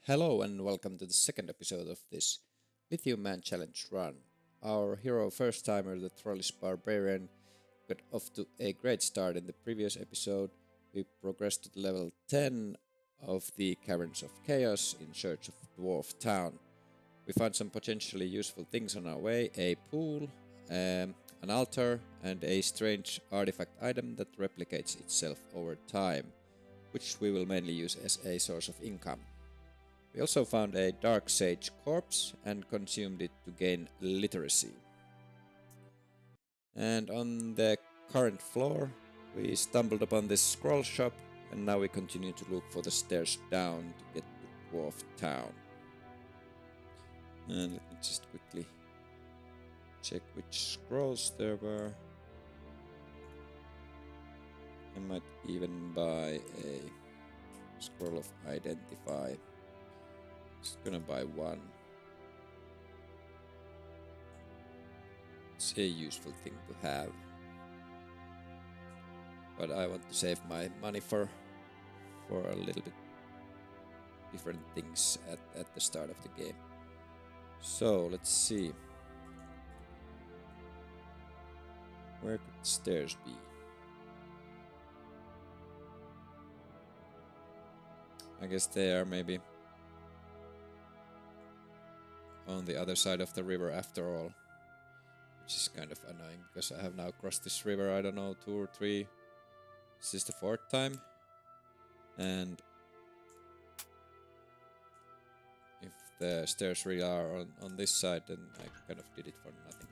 Hello and welcome to the second episode of this Lithium Man Challenge run. Our hero first timer, the trollish barbarian, got off to a great start in the previous episode. We progressed to level 10 of the Caverns of Chaos in search of Dwarf Town. We found some potentially useful things on our way, a pool, an altar, and a strange artifact item that replicates itself over time, which we will mainly use as a source of income. We also found a dark sage corpse and consumed it to gain literacy. And on the current floor, we stumbled upon this scroll shop, and now we continue to look for the stairs down to get to Dwarf Town. And let me just quickly check which scrolls there were. I might even buy a scroll of identify. Just gonna buy one. It's a useful thing to have, but I want to save my money for a little bit different things at the start of the game. So let's see, where could the stairs be? I guess they are maybe on the other side of the river after all, which is kind of annoying because I have now crossed this river, I don't know, 2 or 3. This is the 4th time, and if the stairs really are on this side, then I kind of did it for nothing.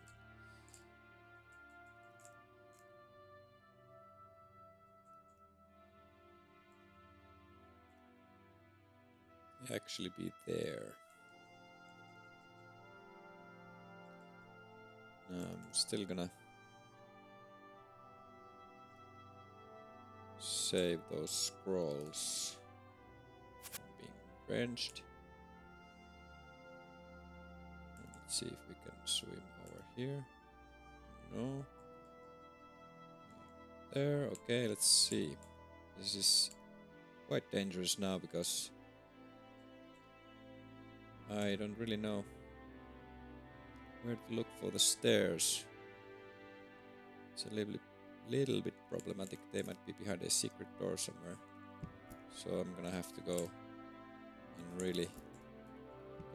Actually be there. I'm still gonna save those scrolls from being drenched. And let's see if we can swim over here. No. There, okay, let's see. This is quite dangerous now because I don't really know where to look for the stairs. It's a little bit problematic. They might be behind a secret door somewhere. So I'm gonna have to go and really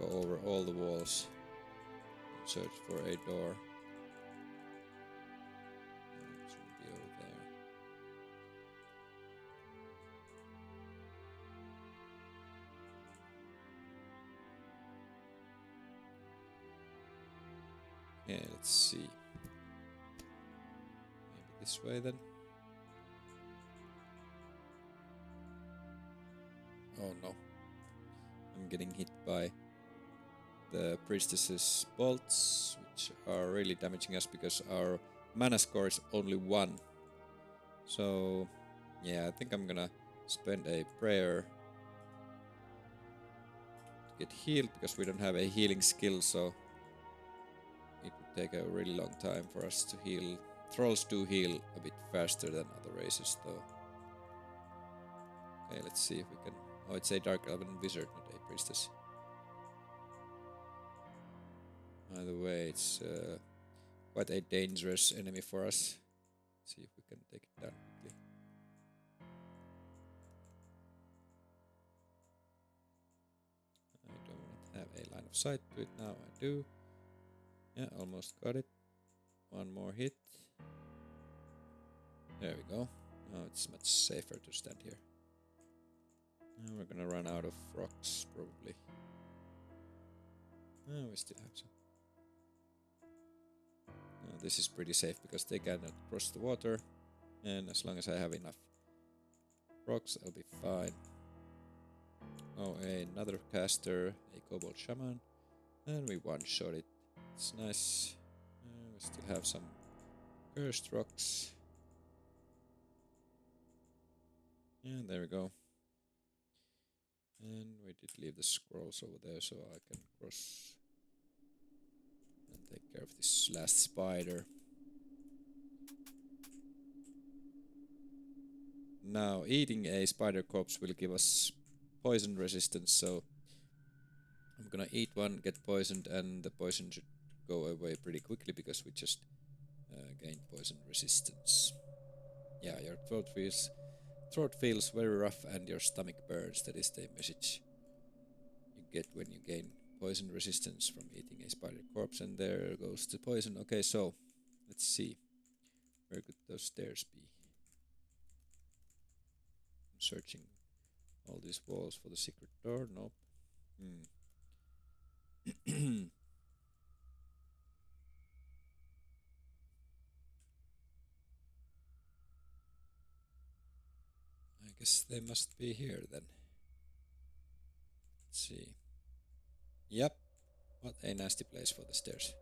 go over all the walls and search for a door. It should be over there. Okay, let's see. Maybe this way then. Oh no. I'm getting hit by the priestess's bolts, which are really damaging us because our mana score is only 1. So, yeah, I think I'm gonna spend a prayer to get healed because we don't have a healing skill, so it would take a really long time for us to heal. Trolls do heal a bit faster than other races, though. Okay, let's see if we can... Oh, it's a Dark Elven Wizard, not a Priestess. Either way, it's quite a dangerous enemy for us. Let's see if we can take it down quickly. I don't have a line of sight to it now, I do. Yeah, almost got it. One more hit. There we go. Now it's much safer to stand here. Now we're gonna run out of rocks, probably. Oh, we still have some. This is pretty safe because they cannot cross the water. And as long as I have enough rocks, I'll be fine. Oh, another caster, a kobold shaman. And we one-shot it. It's nice. We still have some cursed rocks. And there we go. And we did leave the scrolls over there so I can cross and take care of this last spider. Now, eating a spider corpse will give us poison resistance, so I'm gonna eat one, get poisoned, and the poison should go away pretty quickly because we just gained poison resistance. Yeah, your throat feels very rough and your stomach burns. That is the message you get when you gain poison resistance from eating a spider corpse, and there goes the poison. Okay, so let's see. Where could those stairs be? I'm searching all these walls for the secret door. Nope. I guess they must be here then. Let's see. Yep. What a nasty place for the stairs.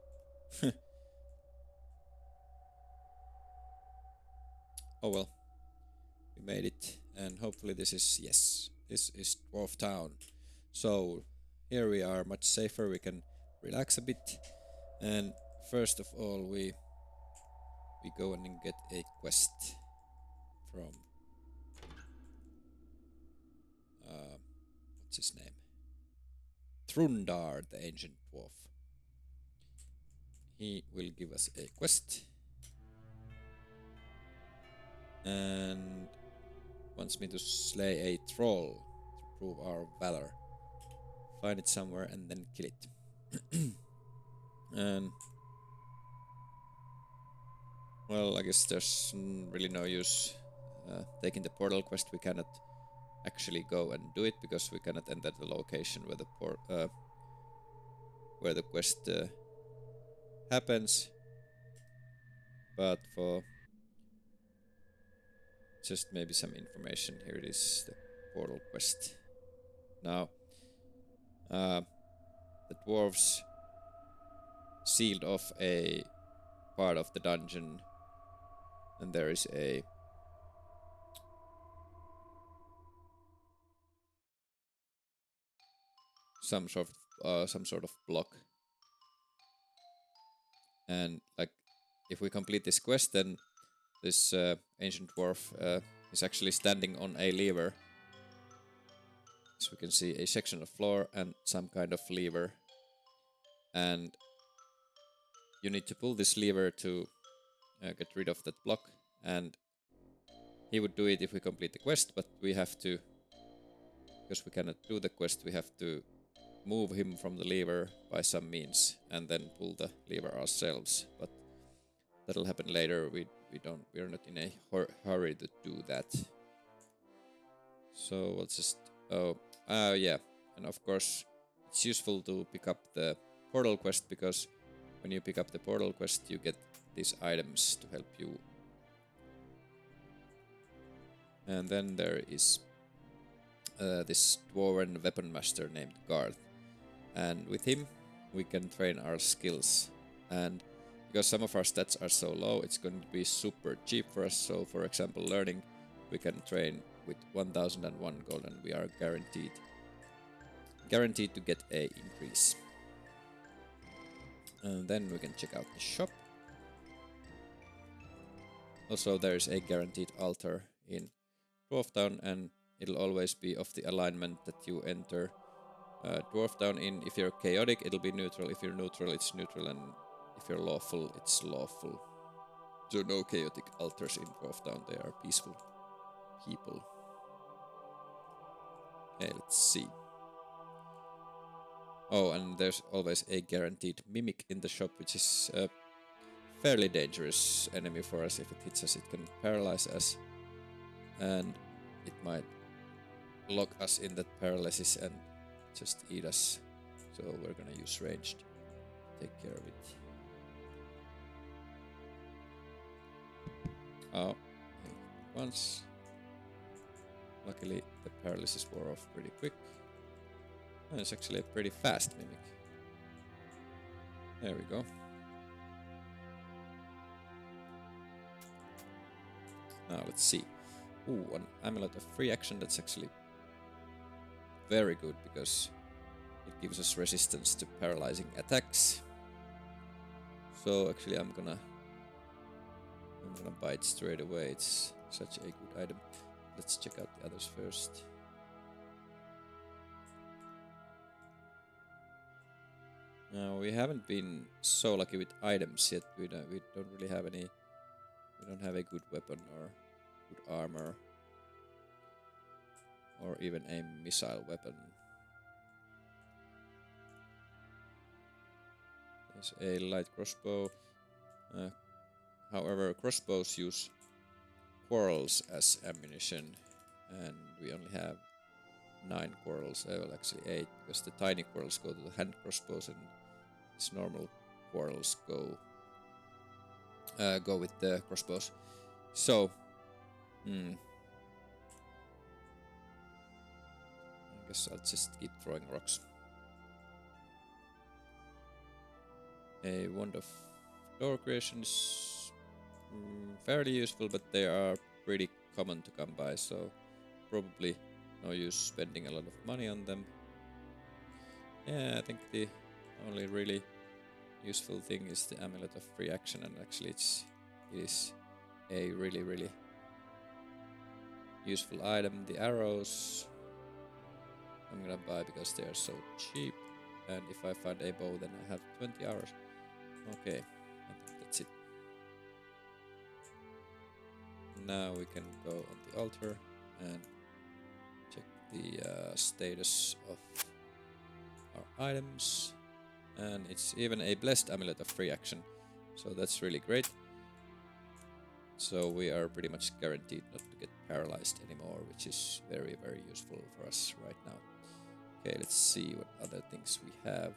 Oh well. We made it. And hopefully this is... Yes. This is Dwarf Town. So, here we are much safer. We can relax a bit. And first of all, we go and get a quest from... what's his name? Thrundar, the ancient dwarf. He will give us a quest. And wants me to slay a troll to prove our valor. Find it somewhere and then kill it. And well, I guess there's really no use taking the portal quest. We cannot actually go and do it because we cannot enter the location where the quest happens. But for just maybe some information, here it is, the portal quest. Now, the dwarves sealed off a part of the dungeon, and there is a some sort of block. And like, if we complete this quest, then this ancient dwarf is actually standing on a lever. So we can see a section of floor and some kind of lever. And you need to pull this lever to get rid of that block. And he would do it if we complete the quest, but we have to, because we cannot do the quest, we have to move him from the lever by some means and then pull the lever ourselves. But that'll happen later. We're not in a hurry to do that. So we'll just yeah, and of course it's useful to pick up the portal quest, because when you pick up the portal quest you get these items to help you. And then there is this dwarven weapon master named Garth, and with him we can train our skills. And because some of our stats are so low, it's going to be super cheap for us. So for example, learning, we can train with 1001 gold, and we are guaranteed to get a increase. And then we can check out the shop. Also, there's a guaranteed altar in Dwarf Town, and it'll always be of the alignment that you enter Dwarf Town in. If you're chaotic, it'll be neutral. If you're neutral, it's neutral, and if you're lawful, it's lawful. So no chaotic altars in Dwarf Town. They are peaceful people. Okay, let's see. Oh, and there's always a guaranteed mimic in the shop, which is a fairly dangerous enemy for us. If it hits us, it can paralyze us, and it might lock us in that paralysis and just eat us. So we're gonna use ranged to take care of it. Oh, once. Luckily, the paralysis wore off pretty quick. And it's actually a pretty fast mimic. There we go. Now let's see. Ooh, an amulet of free action. That's actually very good, because it gives us resistance to paralyzing attacks. So actually I'm gonna buy it straight away. It's such a good item. Let's check out the others first. No, we haven't been so lucky with items yet. We don't really have any. We don't have a good weapon or good armor, or even a missile weapon. There's a light crossbow. However, crossbows use quarrels as ammunition, and we only have 9 quarrels. Well, actually 8, because the tiny quarrels go to the hand crossbows, and these normal quarrels go with the crossbows. So, I guess I'll just keep throwing rocks. A wand of door creation is fairly useful, but they are pretty common to come by, so probably no use spending a lot of money on them. Yeah, I think the only really useful thing is the amulet of free action, and actually it is a really useful item. The arrows I'm gonna buy because they are so cheap, and if I find a bow then I have 20 hours. Okay, I think that's it. Now we can go on the altar and check the status of our items, and it's even a blessed amulet of free action, so that's really great. So we are pretty much guaranteed not to get paralyzed anymore, which is very useful for us right now. Okay, let's see what other things we have.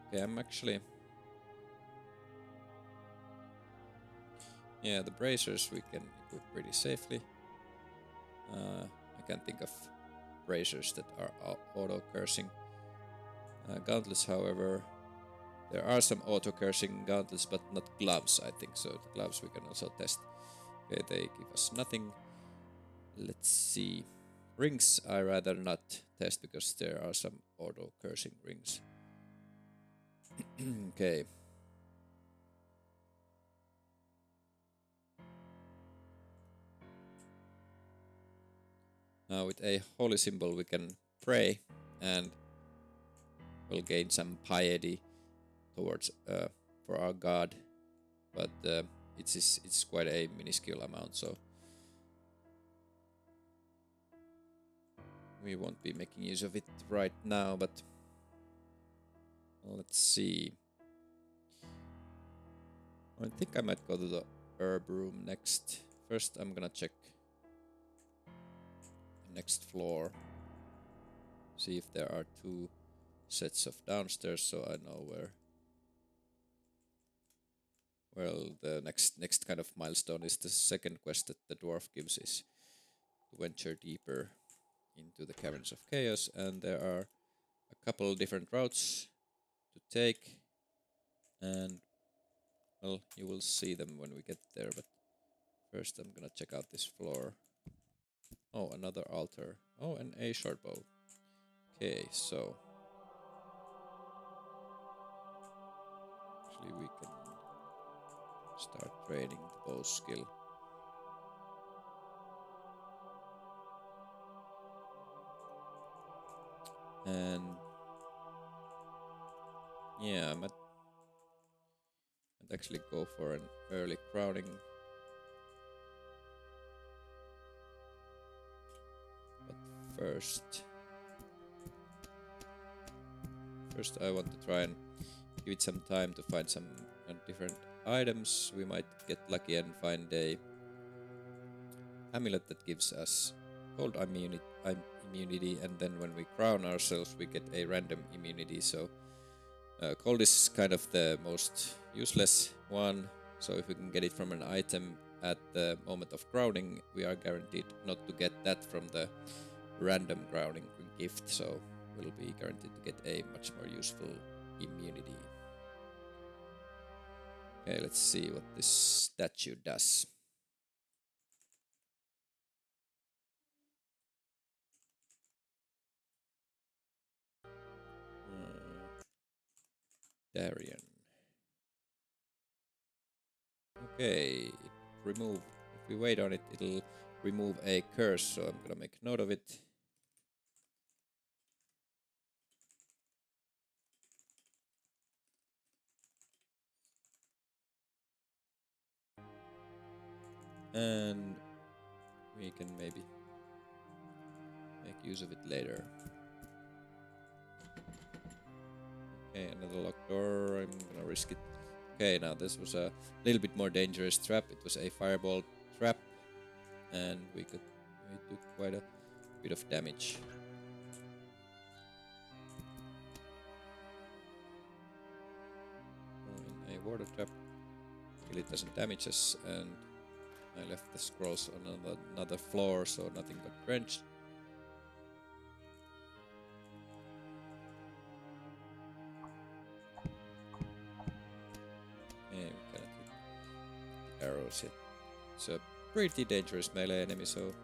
Okay, I'm actually... Yeah, the bracers we can equip pretty safely. I can't think of bracers that are auto-cursing. Gauntlets, however, there are some auto-cursing gauntlets, but not gloves, I think. So the gloves we can also test. Okay, they give us nothing. Let's see. Rings I rather not test because there are some auto-cursing rings. Okay. Now with a holy symbol we can pray and we'll gain some piety towards for our god, but it's quite a minuscule amount, so we won't be making use of it right now. But let's see. I think I might go to the herb room next. First I'm gonna check the next floor, see if there are 2 sets of downstairs, so I know where. Well, the next kind of milestone is the second quest that the dwarf gives, is to venture deeper into the caverns of chaos, and there are a couple different routes to take, and well, you will see them when we get there. But first I'm gonna check out this floor. Oh, another altar. Oh, and a short bow. Okay, so actually we can start training the bow skill. And yeah, I might actually go for an early crowning. But first I want to try and give it some time to find some different items. We might get lucky and find a amulet that gives us cold immunity, and then when we crown ourselves we get a random immunity. So cold is kind of the most useless one, so if we can get it from an item at the moment of crowning, we are guaranteed not to get that from the random crowning gift, so we'll be guaranteed to get a much more useful immunity. Okay, let's see what this statue does. Darian. Okay, remove. If we wait on it, it'll remove a curse, so I'm gonna make note of it. And we can maybe make use of it later. Okay, another locked door. I'm gonna risk it. Okay, now this was a little bit more dangerous trap. It was a fireball trap, and we took quite a bit of damage. In a water trap, really doesn't damage us, and I left the scrolls on another floor, so nothing got drenched. And we cannot hit the arrows yet. It's a pretty dangerous melee enemy, so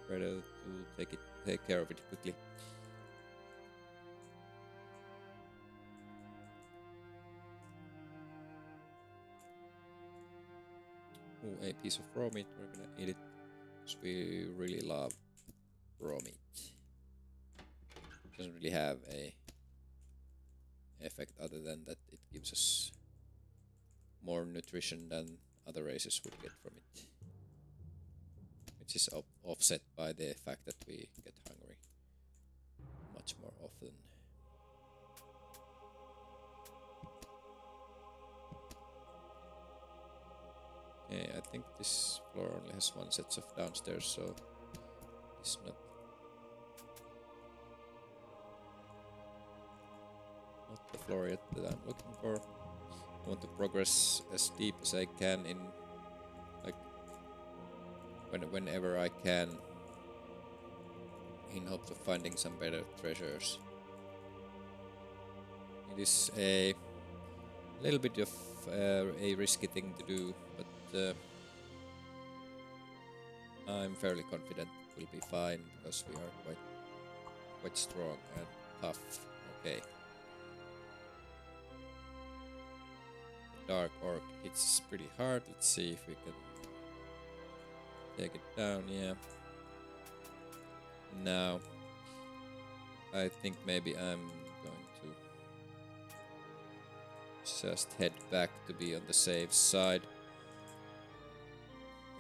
better to take care of it quickly. Ooh, a piece of raw meat. We're gonna eat it because we really love raw meat. Doesn't really have a effect other than that it gives us more nutrition than other races would get from it, which is offset by the fact that we get hungry much more often. Okay, I think this floor only has one set of downstairs, so it's not the floor yet that I'm looking for. I want to progress as deep as I can in, like, whenever I can, in hopes of finding some better treasures. It is a little bit of a risky thing to do, but I'm fairly confident it will be fine because we are quite strong and tough. Okay. Dark Orc hits pretty hard. Let's see if we can take it down. Yeah. Now, I think maybe I'm going to just head back to be on the safe side.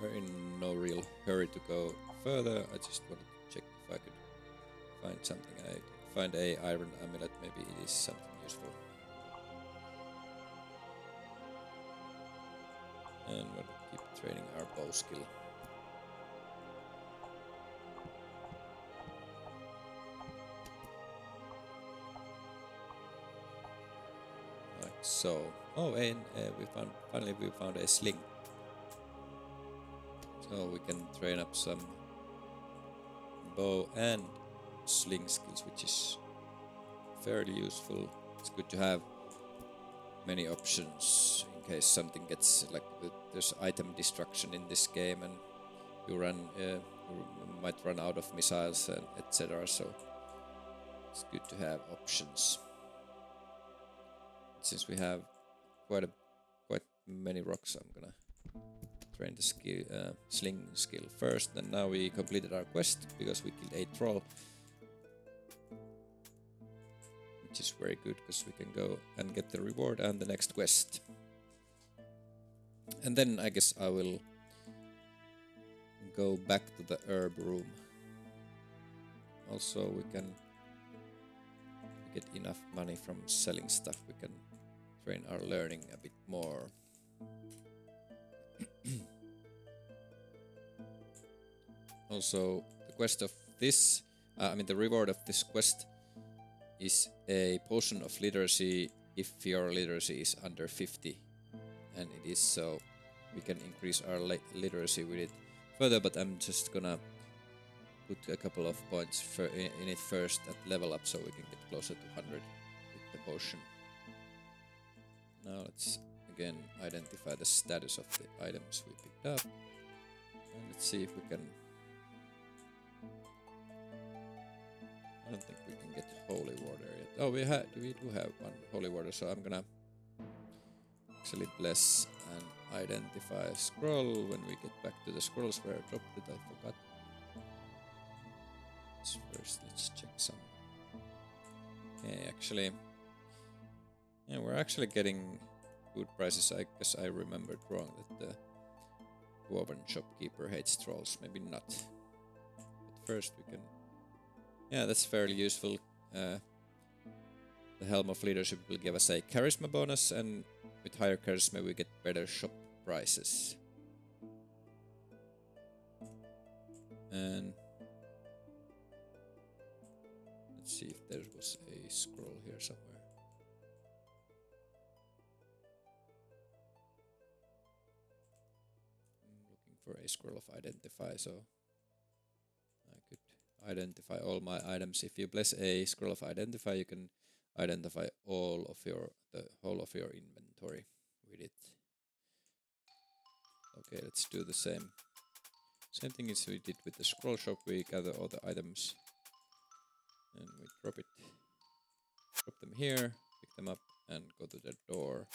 We're in no real hurry to go further. I just wanted to check if I could find something. I find a iron amulet. Maybe it is something useful. And we'll keep training our bow skill. Like so. Oh, and we found a sling. So we can train up some bow and sling skills, which is fairly useful. It's good to have many options in case something gets, like, there's item destruction in this game and you might run out of missiles and etc. So it's good to have options. Since we have quite many rocks, I'm gonna train the sling skill first. And now we completed our quest because we killed a troll, which is very good because we can go and get the reward and the next quest. And then I guess I will go back to the herb room. Also, we can get enough money from selling stuff. We can train our learning a bit more. Also, the quest of this, the reward of this quest is a potion of literacy if your literacy is under 50. And it is, so we can increase our literacy with it further, but I'm just gonna put a couple of points in it first at level up so we can get closer to 100 with the potion. Now let's again identify the status of the items we picked up. And let's see if we can... I don't think we can get holy water yet. Oh, we do have one holy water, so I'm gonna actually bless and identify a scroll when we get back to the scrolls where I dropped it. I forgot. Let's check some. Okay, actually, yeah, we're actually getting good prices. I guess I remembered wrong that Dwarven shopkeeper hates trolls. Maybe not. But first we can... Yeah, that's fairly useful. The Helm of Leadership will give us a charisma bonus, and with higher charisma we get better shop prices. And let's see if there was a scroll here somewhere. I'm looking for a scroll of identify, so I could identify all my items. If you bless a scroll of identify, you can identify the whole of your inventory with it. Okay, let's do the same thing as we did with the scroll shop. We gather all the items and we drop them here, pick them up, and go to the door.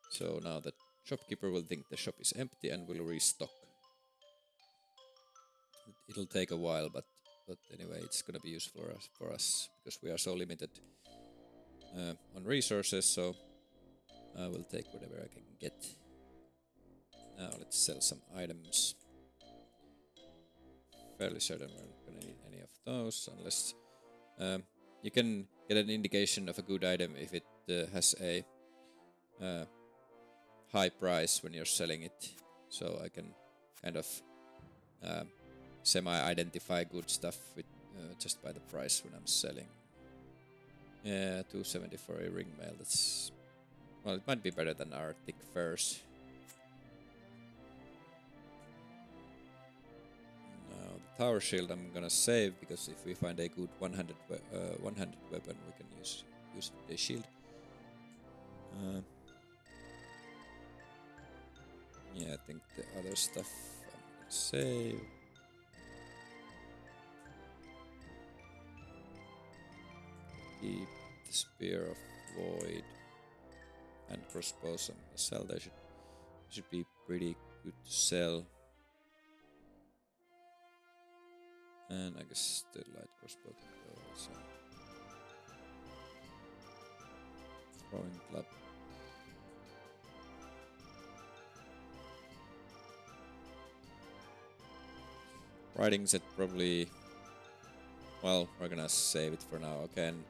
So now the shopkeeper will think the shop is empty and will restock. It'll take a while, but anyway, it's gonna be useful for us because we are so limited on resources. So I will take whatever I can get. Now let's sell some items. Fairly certain we're not gonna need any of those unless you can get an indication of a good item if it has a high price when you're selling it. So I can kind of semi-identify good stuff with just by the price when I'm selling. Yeah, 270 for a ring mail. That's, well, it might be better than our thick furs. Now the tower shield I'm gonna save because if we find a good one-handed weapon, we can use the shield. Yeah, I think the other stuff I'm gonna save. Keep the Spear of Void and crossbows I'm gonna sell. They should be pretty good to sell. And I guess the light crossbow can go also. Throwing club. Riding set probably... Well, we're gonna save it for now, okay, and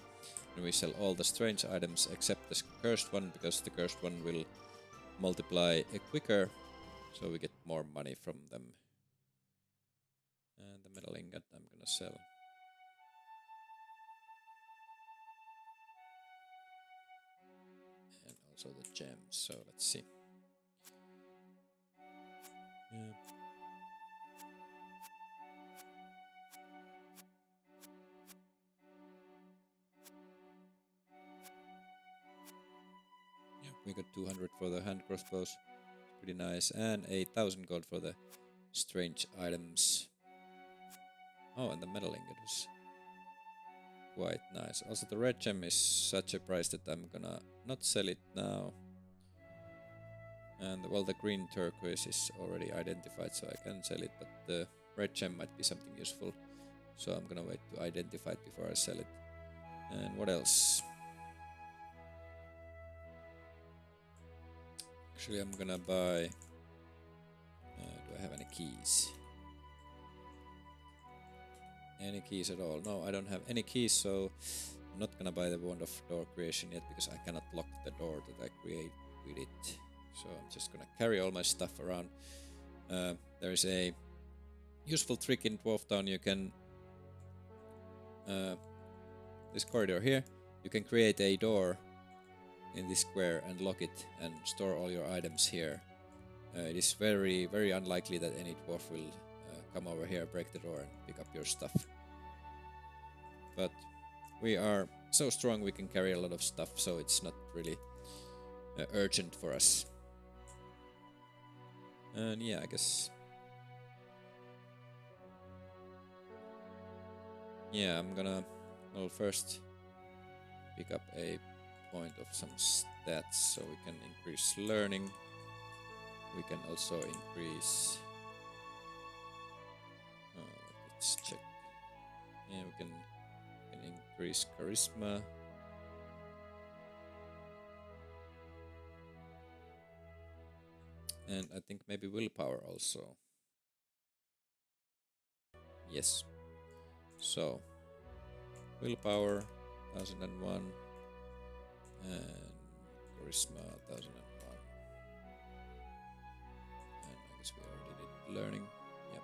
we sell all the strange items except the cursed one, because the cursed one will multiply quicker, so we get more money from them. And the metal ingot I'm gonna sell. And also the gems, so let's see. Yeah. We got 200 for the hand crossbows, pretty nice, and 1,000 gold for the strange items. Oh, and the metal ingot was quite nice. Also, the red gem is such a price that I'm gonna not sell it now. And well, the green turquoise is already identified, so I can sell it, but the red gem might be something useful, so I'm gonna wait to identify it before I sell it. And what else? Actually, I'm gonna buy... do I have any keys? Any keys at all? No, I don't have any keys, so I'm not gonna buy the Wand of Door Creation yet because I cannot lock the door that I create with it. So I'm just gonna carry all my stuff around. There is a useful trick in Dwarf Town. You can... this corridor here, you can create a door in this square and lock it and store all your items here. It is very, very unlikely that any dwarf will come over here, break the door and pick up your stuff. But we are so strong we can carry a lot of stuff, so it's not really urgent for us. And yeah, I guess... Yeah, I'm gonna... Well, first pick up a point of some stats so we can increase learning. We can also increase... let's check. Yeah, we can increase charisma. And I think maybe willpower also. Yes. So, willpower 1001 and charisma 1001. And I guess we already did learning. Yep.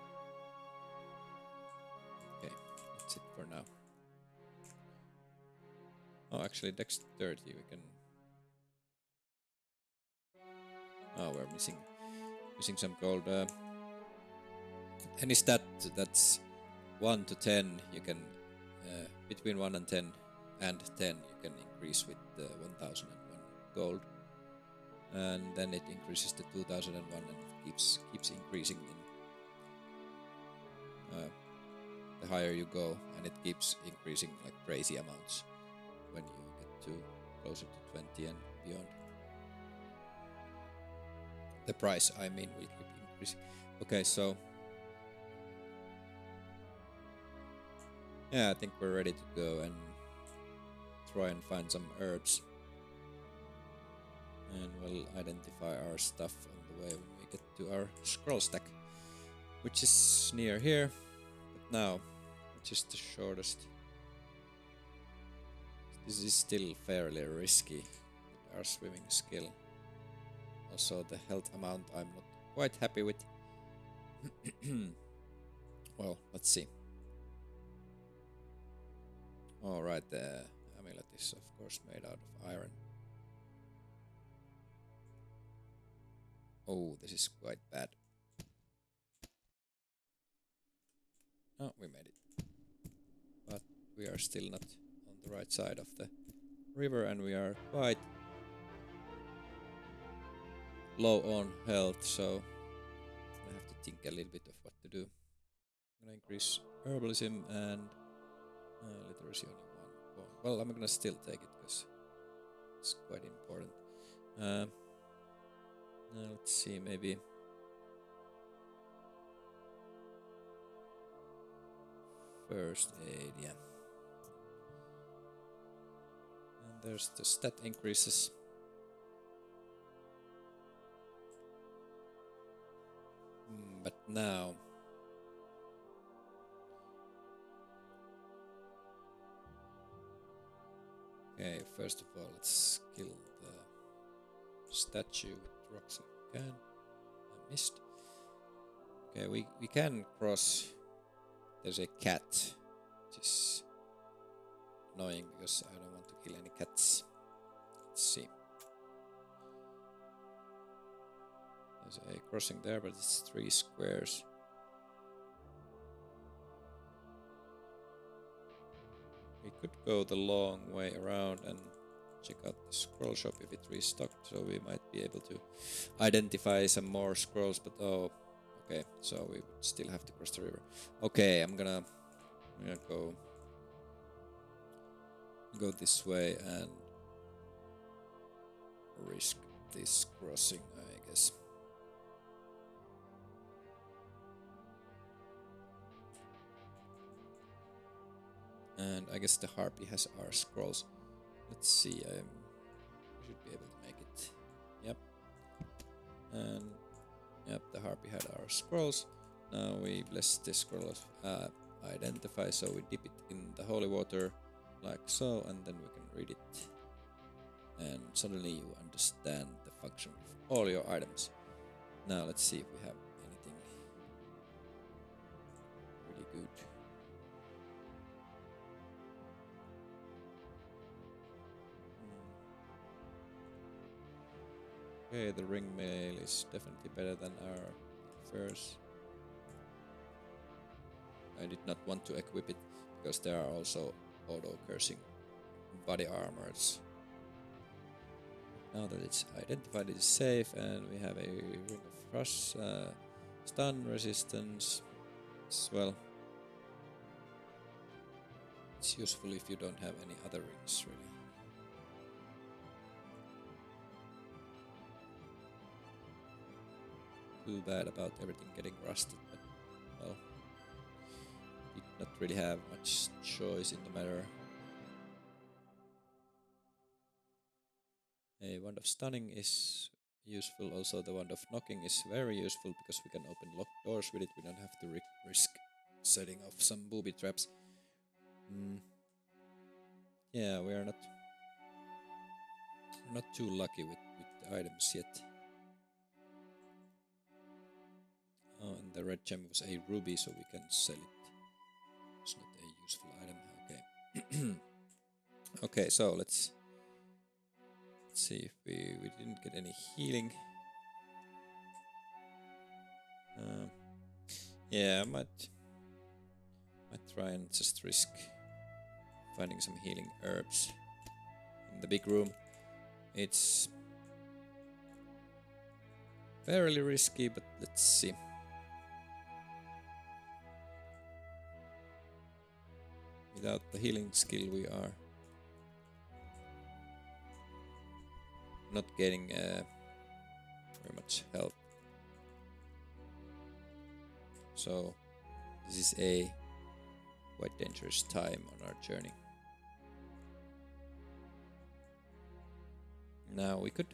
Okay, that's it for now. Oh, actually, dexterity we can. Oh, we're missing some gold. Any stat that's 1 to 10, you can between 1 and 10 you can increase with 1001 gold, and then it increases to 2001 and it keeps increasing in the higher you go, and it keeps increasing like crazy amounts when you get to closer to 20 and beyond. The price, I mean, will keep increasing. Okay, so yeah, I think we're ready to go and try and find some herbs. And we'll identify our stuff on the way when we get to our scroll stack, which is near here. But now, which is the shortest? This is still fairly risky with our swimming skill. Also, the health amount I'm not quite happy with. Well, let's see. Alright, the amulet is of course made out of iron. Oh, this is quite bad. Oh, we made it. But we are still not on the right side of the river, and we are quite low on health, so I have to think a little bit of what to do. I'm gonna increase herbalism and literacy only 1 point. Well, I'm gonna still take it because it's quite important. Now let's see, maybe first aid, yeah. And there's the stat increases. But now okay, first of all, let's kill the statue with rocks if we can. I missed. Okay, we can cross. There's a cat, which is annoying because I don't want to kill any cats. Let's see. There's a crossing there, but it's 3 squares. We could go the long way around and check out the scroll shop if it restocked, so we might be able to identify some more scrolls, but oh, okay, so we would still have to cross the river. Okay, I'm gonna go this way and risk this crossing, I guess. And I guess the harpy has our scrolls. Let's see, we should be able to make it. Yep. And yep, the harpy had our scrolls. Now we bless the scroll of identify, so we dip it in the holy water like so, and then we can read it. And suddenly you understand the function of all your items. Now let's see if we have anything really good. Okay, the ring mail is definitely better than our first. I did not want to equip it because there are also auto-cursing body armors. Now that it's identified, it is safe, and we have a ring of rush, stun resistance as well. It's useful if you don't have any other rings, really. Too bad about everything getting rusted, but well, did not really have much choice in the matter. A wand of stunning is useful. Also, the wand of knocking is very useful because we can open locked doors with it. We don't have to risk setting off some booby traps. Yeah, we are not too lucky with the items yet. Oh, and the red gem was a ruby, so we can sell it. It's not a useful item. Okay. Okay, so let's see if we didn't get any healing. Yeah, I might try and just risk finding some healing herbs in the big room. It's fairly risky, but let's see. Without the healing skill, we are not getting very much help. So this is a quite dangerous time on our journey. Now we could...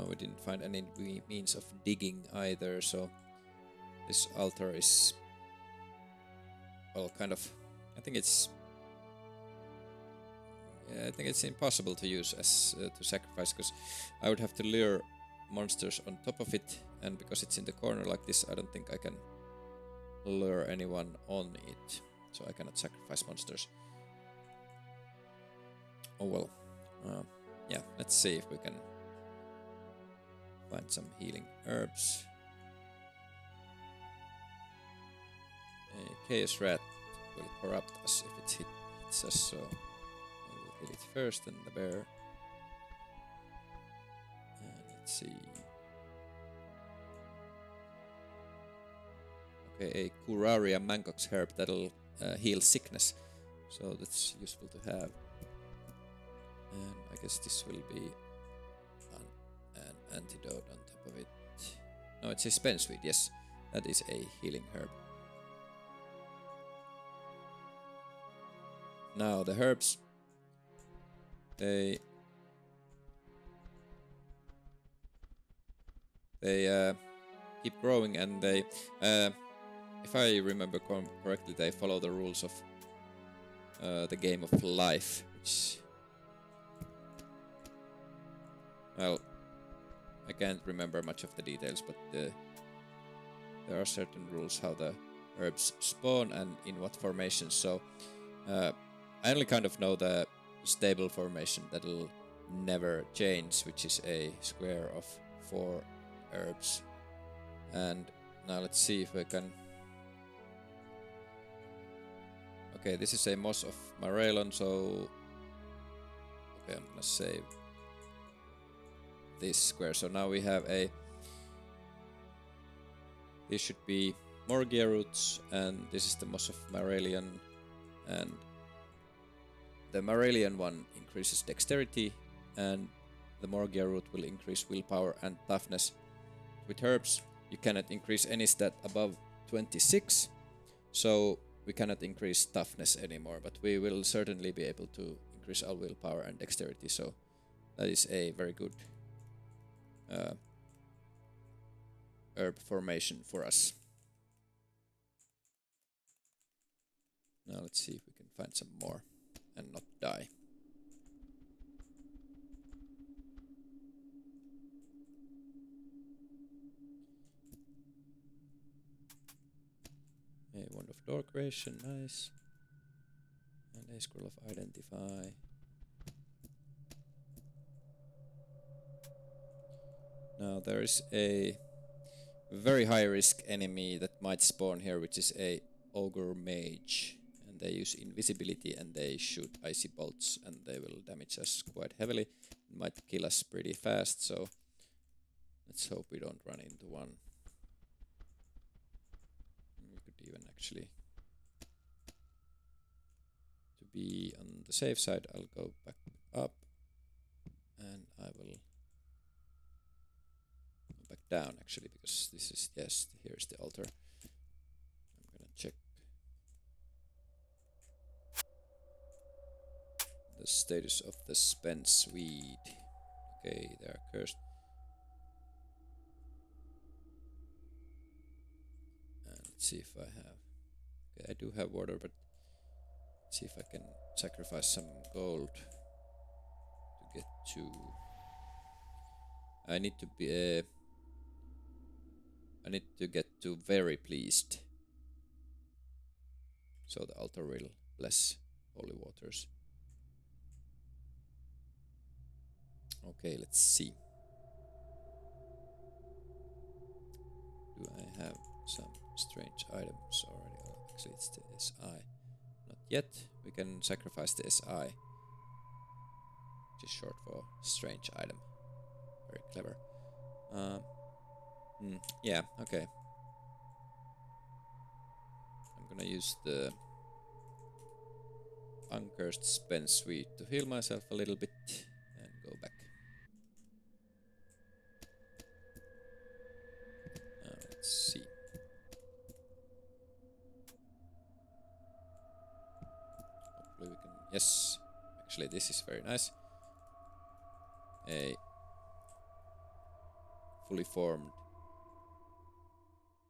we didn't find any means of digging either, so this altar is... well, kind of... I think it's impossible to use as to sacrifice, because I would have to lure monsters on top of it, and because it's in the corner like this, I don't think I can lure anyone on it, so I cannot sacrifice monsters. Oh well. Yeah, let's see if we can find some healing herbs. A chaos rat will corrupt us if it hits us, so I will hit it first, and the bear. And let's see. Okay, a Curaria Mancox herb that'll heal sickness, so that's useful to have. And I guess this will be an antidote on top of it. No, it's a spenceweed, yes. That is a healing herb. Now the herbs, they keep growing, and they, if I remember correctly, they follow the rules of the game of life, which, well, I can't remember much of the details, but there are certain rules how the herbs spawn and in what formation. So I only kind of know the stable formation that'll never change, which is a square of 4 herbs. And now let's see if we can... Okay, this is a moss of Marelon, so... Okay, I'm gonna save this square. So now we have a... This should be Morgia roots, and this is the moss of Marelian, and the Marelian one increases dexterity, and the Morgia root will increase willpower and toughness. With herbs, you cannot increase any stat above 26, so we cannot increase toughness anymore, but we will certainly be able to increase our willpower and dexterity, so that is a very good herb formation for us. Now let's see if we can find some more and not die. A wand of door creation, nice. And a scroll of identify. Now there is a very high risk enemy that might spawn here, which is a ogre mage. And they use invisibility and they shoot icy bolts, and they will damage us quite heavily. It might kill us pretty fast, so let's hope we don't run into one. We could even actually, to be on the safe side, I'll go back up, and I will go back down actually, because this is, yes, here's the altar. I'm gonna check the status of the spenceweed. Okay, they are cursed. Let's see if I have... Okay, I do have water, but let's see if I can sacrifice some gold to get to... I need to be... I need to get to very pleased. So the altar will bless holy waters. Okay, let's see. Do I have some strange items already? Oh, actually, it's the SI. Not yet. We can sacrifice the SI, which is short for strange item. Very clever. Yeah, okay. I'm gonna use the uncursed spend suite to heal myself a little bit and go back. Let's see. Hopefully we can... Yes, actually this is very nice. A fully formed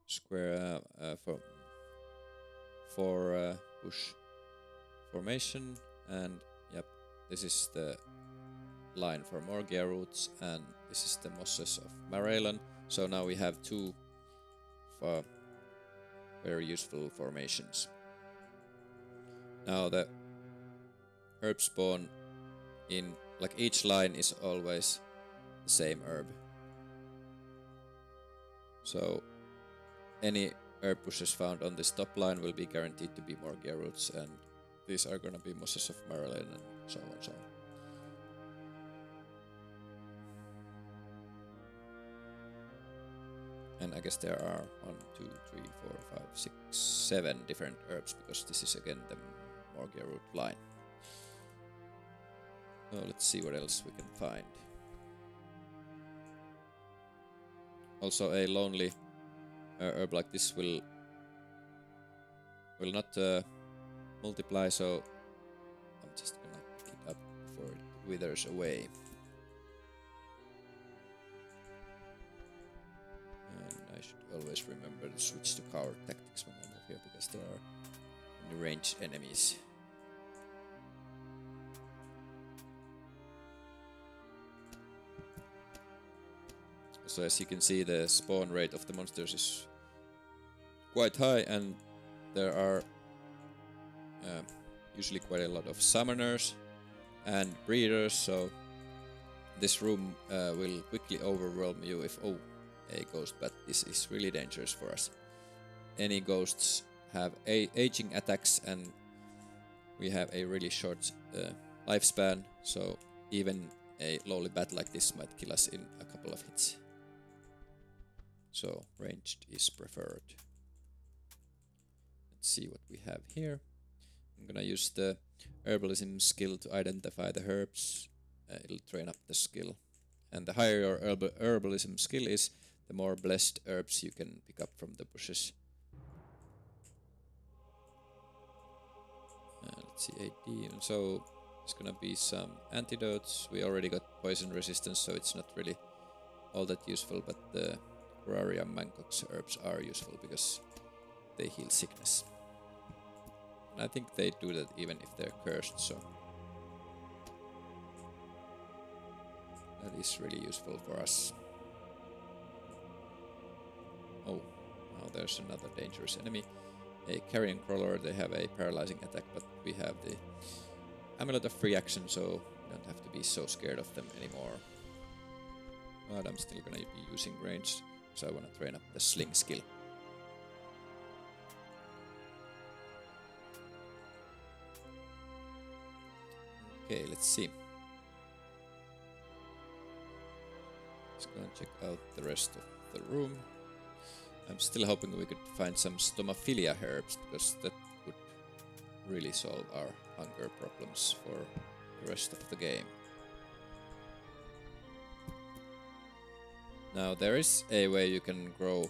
square for bush formation, and yep, this is the line for Morgia roots, and this is the mosses of Marelan. So now we have two very useful formations. Now the herb spawn in, like, each line is always the same herb. So any herb bushes found on this top line will be guaranteed to be Morgia roots, and these are gonna be mosses of Maryland and so on and so on. And I guess there are 1, 2, 3, 4, 5, 6, 7 different herbs, because this is again the Morgia root line. So let's see what else we can find. Also, a lonely herb like this will not multiply, so I'm just gonna pick it up before it withers away. And I should always remember to switch to coward tactics when I move here, because there are many ranged enemies. So as you can see, the spawn rate of the monsters is quite high, and there are usually quite a lot of summoners and breeders, so this room will quickly overwhelm you if a ghost, but this is really dangerous for us. Any ghosts have aging attacks, and we have a really short lifespan, so even a lowly bat like this might kill us in a couple of hits. So ranged is preferred. Let's see what we have here. I'm gonna use the herbalism skill to identify the herbs. It'll train up the skill. And the higher your herbalism skill is, the more blessed herbs you can pick up from the bushes. Let's see, ADOM. So there's gonna be some antidotes. We already got poison resistance, so it's not really all that useful, but the Terraria Mancox herbs are useful because they heal sickness. And I think they do that even if they're cursed, so that is really useful for us. Oh, now there's another dangerous enemy. A carrion crawler. They have a paralyzing attack, but we have the amulet of free action, so we don't have to be so scared of them anymore. But I'm still gonna be using range, so I wanna train up the sling skill. Okay, let's see. Let's go and check out the rest of the room. I'm still hoping we could find some stomophilia herbs, because that would really solve our hunger problems for the rest of the game. Now there is a way you can grow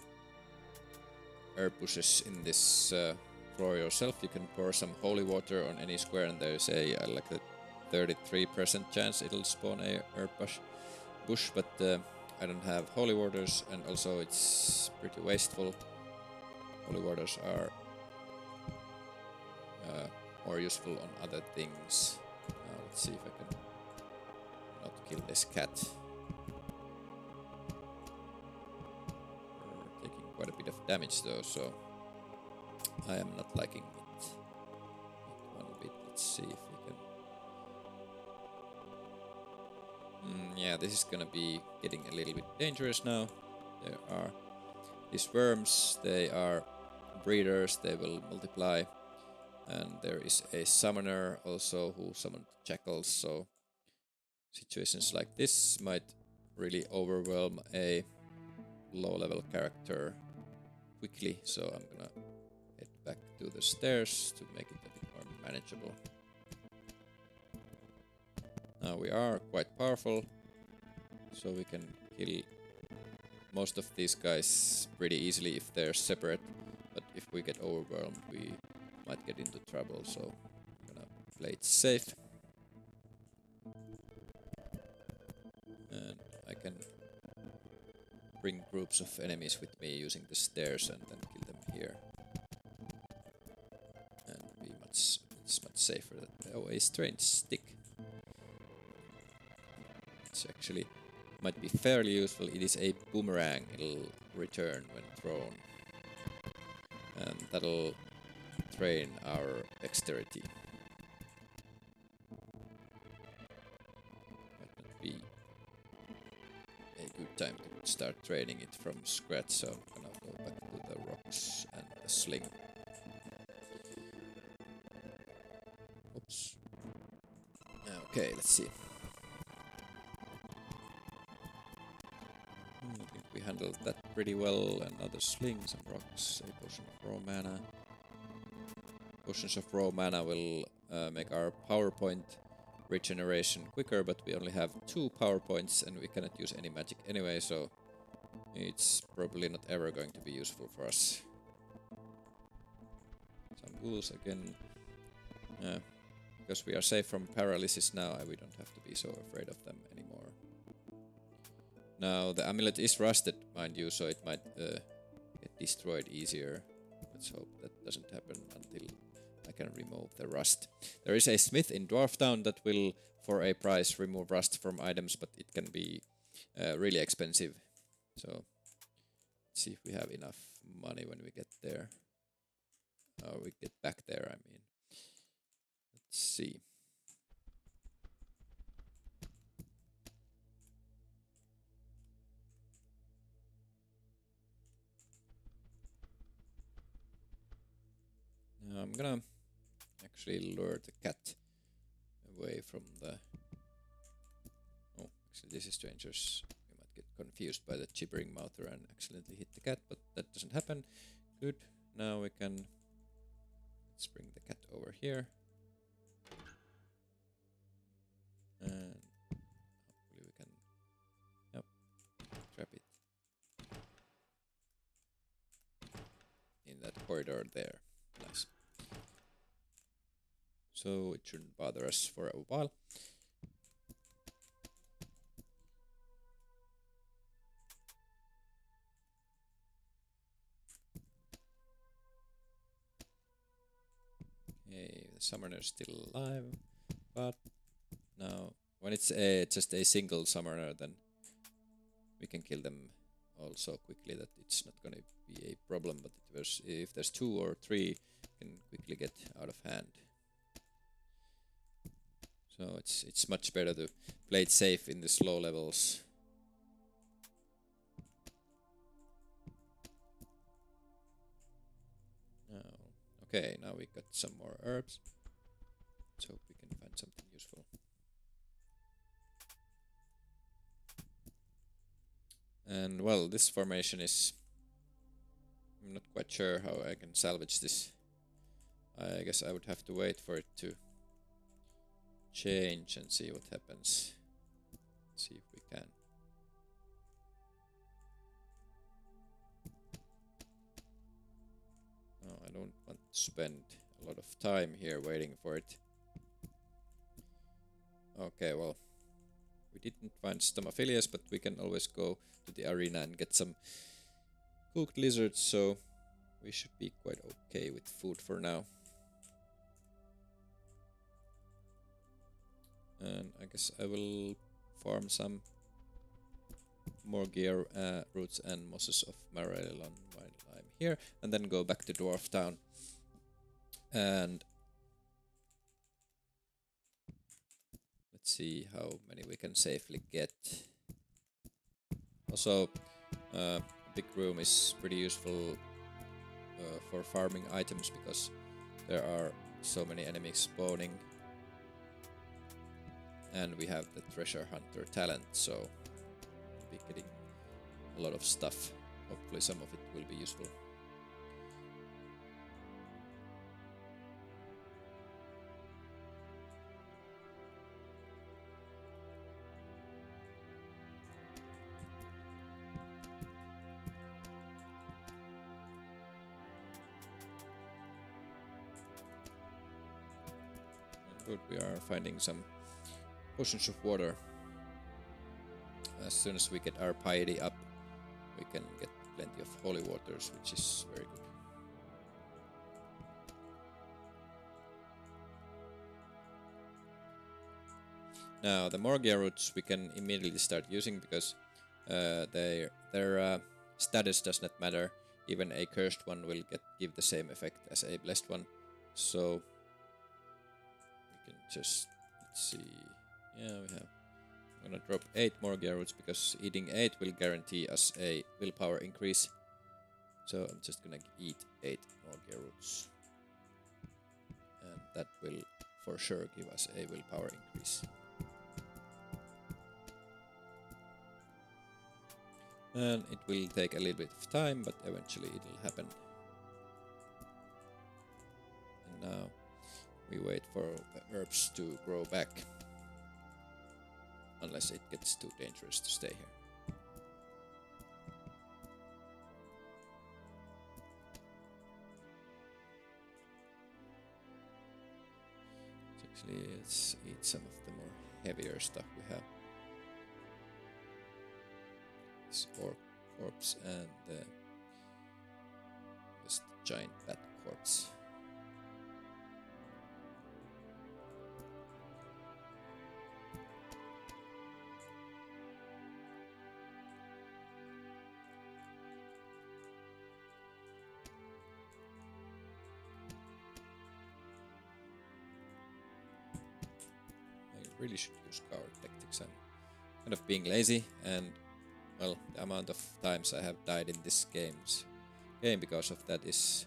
herb bushes in this floor yourself. You can pour some holy water on any square, and there's a like a 33% chance it'll spawn a herb push, but I don't have holy waters, and also it's pretty wasteful. Holy waters are more useful on other things. Let's see if I can not kill this cat. We're taking quite a bit of damage though, so I am not liking it. Not one bit. Let's see if we can. Yeah, this is gonna be getting a little bit dangerous now. There are these worms. They are breeders. They will multiply. And there is a summoner also who summoned jackals, so situations like this might really overwhelm a low-level character quickly, so I'm gonna head back to the stairs to make it a bit more manageable. Now we are quite powerful, so we can kill most of these guys pretty easily if they're separate, but if we get overwhelmed we might get into trouble, so I'm gonna play it safe. And I can bring groups of enemies with me using the stairs and then kill them here. And it's much safer. Oh, a strange stick. It's actually might be fairly useful. It is a boomerang. It'll return when thrown. And that'll train our dexterity. Might not be a good time to start training it from scratch, so I'm gonna go back to the rocks and the sling. Oops. Okay, let's see. I think we handled that pretty well. Another sling, some rocks, a potion of raw mana. Potions of raw mana will make our power point regeneration quicker, but we only have 2 power points and we cannot use any magic anyway, so it's probably not ever going to be useful for us. Some ghouls again. Because we are safe from paralysis now, we don't have to be so afraid of them anymore. Now, the amulet is rusted, mind you, so it might get destroyed easier. Let's hope that doesn't happen until I can remove the rust. There is a smith in Dwarf Town that will, for a price, remove rust from items, but it can be really expensive. So, let's see if we have enough money when we get there. Or we get back there, I mean. Let's see. Now I'm gonna actually lure the cat away from the... Oh, actually this is dangerous. You might get confused by the gibbering mouther and accidentally hit the cat, but that doesn't happen. Good. Now we can... Let's bring the cat over here. And hopefully we can... Yep. Trap it. In that corridor there. Nice. So it shouldn't bother us for a while. Okay, the summoner's still alive, but now when it's just a single summoner, then we can kill them all so quickly that it's not going to be a problem. But if there's 2 or 3, it can quickly get out of hand. So it's much better to play it safe in the slow levels. Okay, now we got some more herbs. Let's hope we can find something useful. And well, this formation is... I'm not quite sure how I can salvage this. I guess I would have to wait for it to change and see what happens. See if we can. Oh, I don't want to spend a lot of time here waiting for it. Okay, well, We didn't find Stomophilius, but we can always go to the arena and get some cooked lizards, so we should be quite okay with food for now. And I guess I will farm some more gear roots and mosses of Marellon while I'm here, and then go back to Dwarf Town. And let's see how many we can safely get. Also, a big room is pretty useful for farming items because there are so many enemies spawning. And we have the treasure hunter talent, so we'll be getting a lot of stuff. Hopefully some of it will be useful. Good, we are finding some potions of water. As soon as we get our piety up, we can get plenty of holy waters, which is very good. Now the Morgia roots we can immediately start using because their status does not matter. Even a cursed one will give the same effect as a blessed one. So we can just, let's see. Yeah, we have. I'm gonna drop 8 more gear roots because eating 8 will guarantee us a willpower increase. So I'm just gonna eat 8 more gear roots. And that will for sure give us a willpower increase. And it will take a little bit of time, but eventually it will happen. And now we wait for the herbs to grow back. Unless it gets too dangerous to stay here. Actually, let's eat some of the more heavier stuff we have. This orc corpse and this giant bat corpse. Really should use coward tactics. I'm kind of being lazy, and well, the amount of times I have died in this game because of that is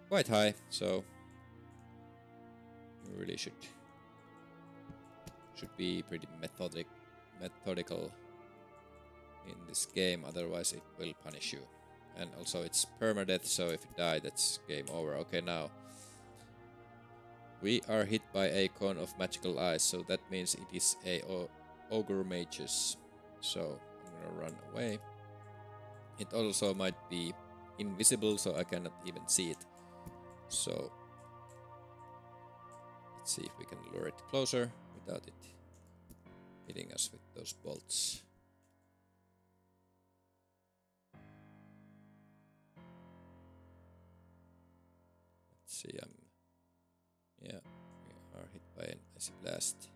quite high, so you really should be pretty methodical in this game, otherwise it will punish you. And also it's permadeath, so if you die, that's game over. Okay, now we are hit by a cone of magical eyes, so that means it is a ogre mages. So I'm gonna run away. It also might be invisible, so I cannot even see it. So let's see if we can lure it closer without it hitting us with those bolts. Let's see, yeah, we are hit by an icy blast.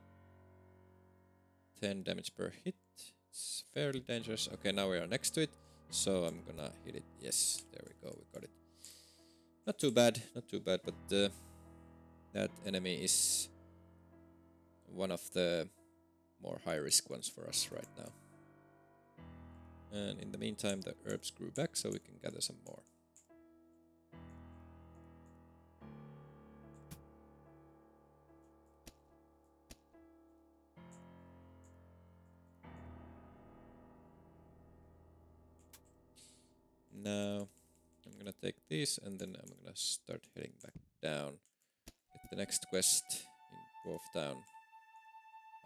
10 damage per hit. It's fairly dangerous. Okay, now we are next to it, so I'm gonna hit it. Yes, there we go, we got it. Not too bad, but that enemy is one of the more high-risk ones for us right now. And in the meantime, the herbs grew back, so we can gather some more. Now I'm gonna take these and then I'm gonna start heading back down. Get the next quest in Dwarf Town.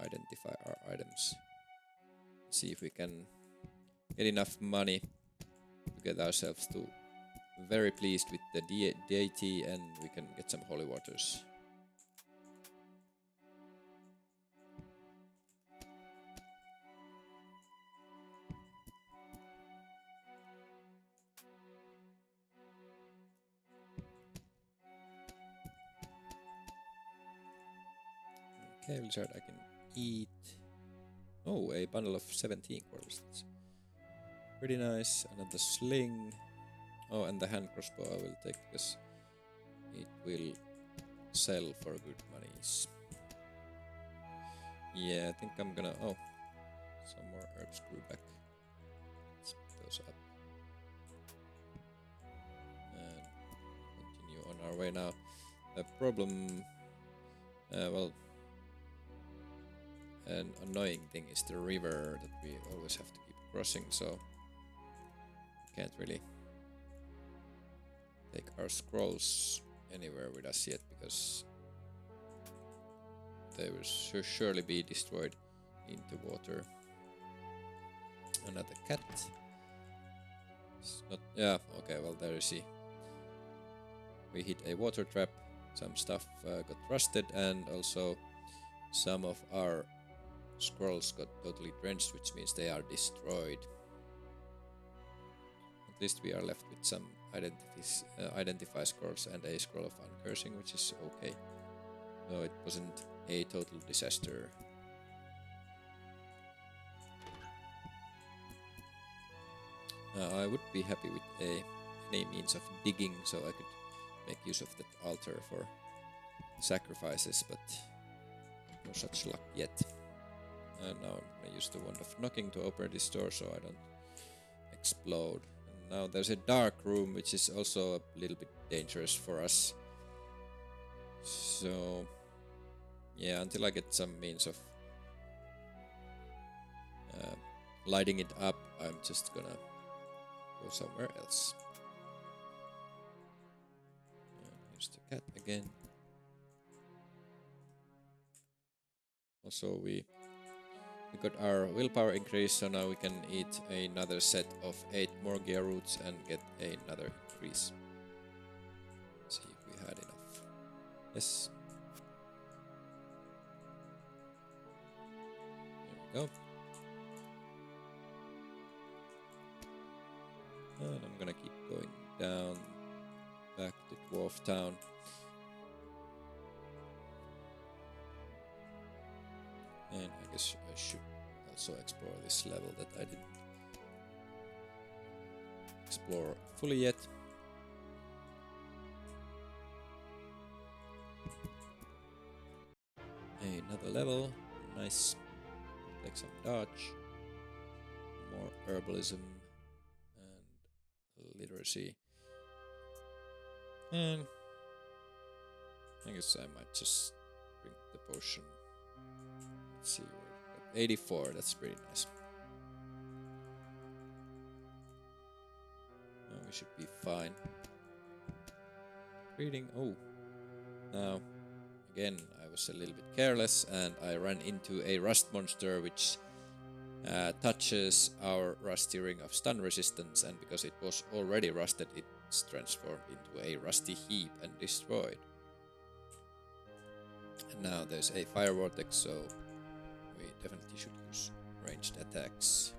Identify our items. See if we can get enough money to get ourselves to very pleased with the deity, and we can get some holy waters. cave lizard I can eat. Oh, a bundle of 17 quarters. That's pretty nice. Another sling. Oh, and the hand crossbow I will take because it will sell for good monies. Yeah, I think I'm gonna... Oh, some more herbs grew back. Let's put those up. And continue on our way now. The problem... well... An annoying thing is the river that we always have to keep crossing, so... Can't really take our scrolls anywhere with us yet, because they will surely be destroyed into water. Another cat. It's not... Yeah, okay, well there you see. We hit a water trap, some stuff got rusted, and also some of our scrolls got totally drenched, which means they are destroyed. At least we are left with some identify scrolls and a scroll of uncursing, which is okay. No, it wasn't a total disaster. I would be happy with any means of digging, so I could make use of that altar for sacrifices, but no such luck yet. And now I'm gonna use the wand of knocking to open this door so I don't explode. And now there's a dark room, which is also a little bit dangerous for us. So yeah, until I get some means of lighting it up, I'm just gonna go somewhere else. And here's the cat again. Also, we got our willpower increase, so now we can eat another set of 8 more gear roots and get another increase. Let's see if we had enough. Yes. There we go. And I'm gonna keep going down back to Dwarf Town. And I guess I should also explore this level that I didn't explore fully yet. Another level, nice. Take some dodge, more herbalism and literacy. And I guess I might just drink the potion. Let's see, 84, that's pretty nice. Now we should be fine. Reading, oh. Now, again, I was a little bit careless and I ran into a rust monster which touches our rusty ring of stun resistance, and because it was already rusted, it's transformed into a rusty heap and destroyed. And now there's a fire vortex, so we definitely should use ranged attacks.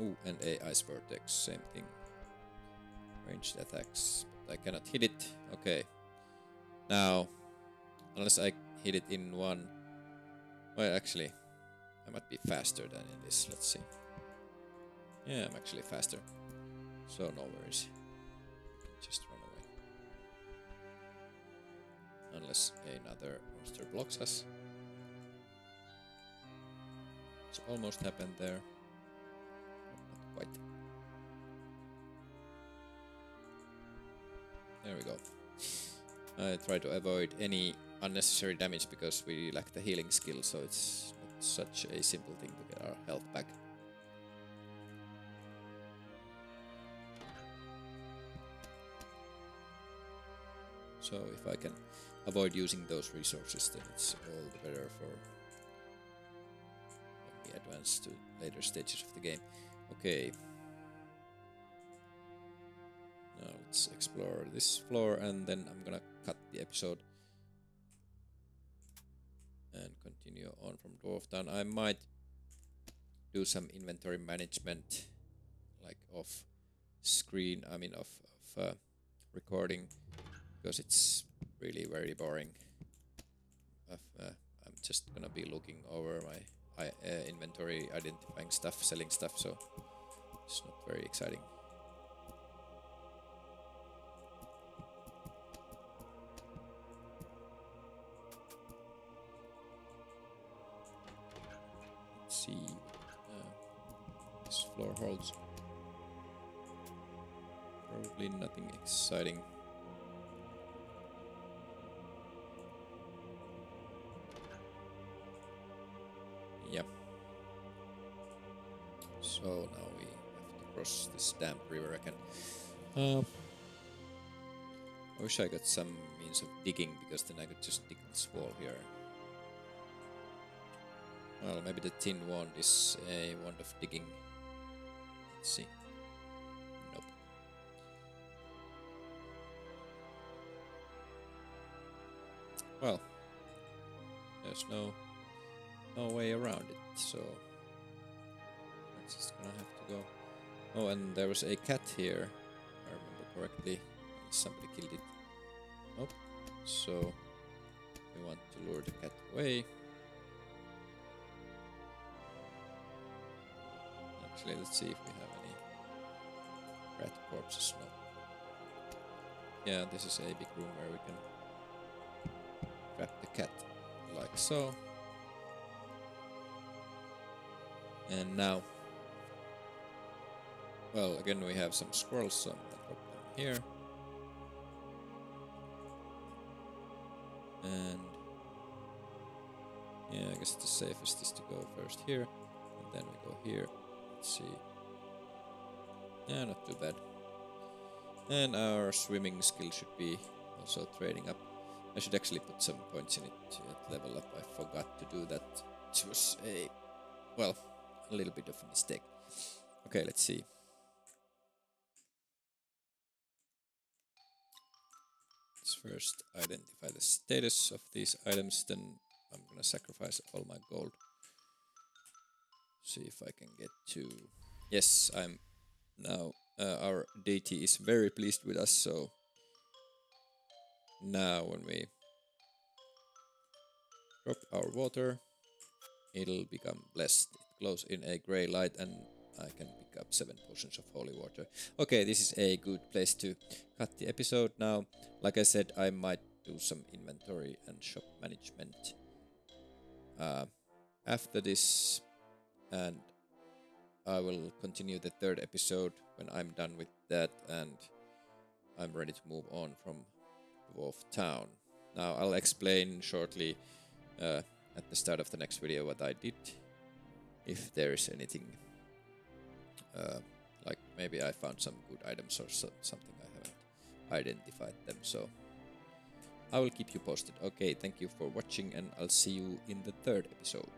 Oh, and a ice vortex, same thing. Ranged attacks, but I cannot hit it. Okay. Now, unless I hit it in one... Well, actually, I might be faster than in this. Let's see. Yeah, I'm actually faster. So no worries. Just run away. Unless another monster blocks us. It's almost happened there. Not quite. There we go. I try to avoid any unnecessary damage because we lack the healing skill, so it's not such a simple thing to get our health back. So if I can avoid using those resources, then it's all the better for when we advance to later stages of the game. Okay. Now let's explore this floor, and then I'm gonna cut the episode and continue on from Dwarf Town. I might do some inventory management, like of screen, of recording, because it's really very boring. I'm just gonna be looking over my inventory, identifying stuff, selling stuff, so it's not very exciting. Let's see what this floor holds. Probably nothing exciting. Yep. So now we have to cross this damp river again. I wish I got some means of digging, because then I could just dig this wall here. Well, maybe the tin wand is a wand of digging. Let's see. Nope. Well, there's no way around it, so we're just gonna have to go. Oh, and there was a cat here, if I remember correctly. Somebody killed it. Nope. So we want to lure the cat away. Actually, let's see if we have any rat corpses. No. Yeah, this is a big room where we can trap the cat, like so. And now, well, again we have some squirrels, so I'm gonna drop them here. And yeah, I guess the safest is to go first here, and then we go here. Let's see. Yeah, not too bad. And our swimming skill should be also trading up. I should actually put some points in it to level up. I forgot to do that. It was a little bit of a mistake. Okay, let's see. Let's first identify the status of these items, then I'm gonna sacrifice all my gold. See if I can get to... Yes, I'm now... our deity is very pleased with us, so... Now when we drop our water, it'll become blessed. It glows in a grey light, and I can pick up 7 potions of holy water. Okay, this is a good place to cut the episode now. Like I said, I might do some inventory and shop management after this, and I will continue the 3rd episode when I'm done with that and I'm ready to move on from Dwarf Town. Now I'll explain shortly at the start of the next video what I did, if there is anything, like maybe I found some good items or something I haven't identified them, so I will keep you posted. Okay, thank you for watching, and I'll see you in the 3rd episode.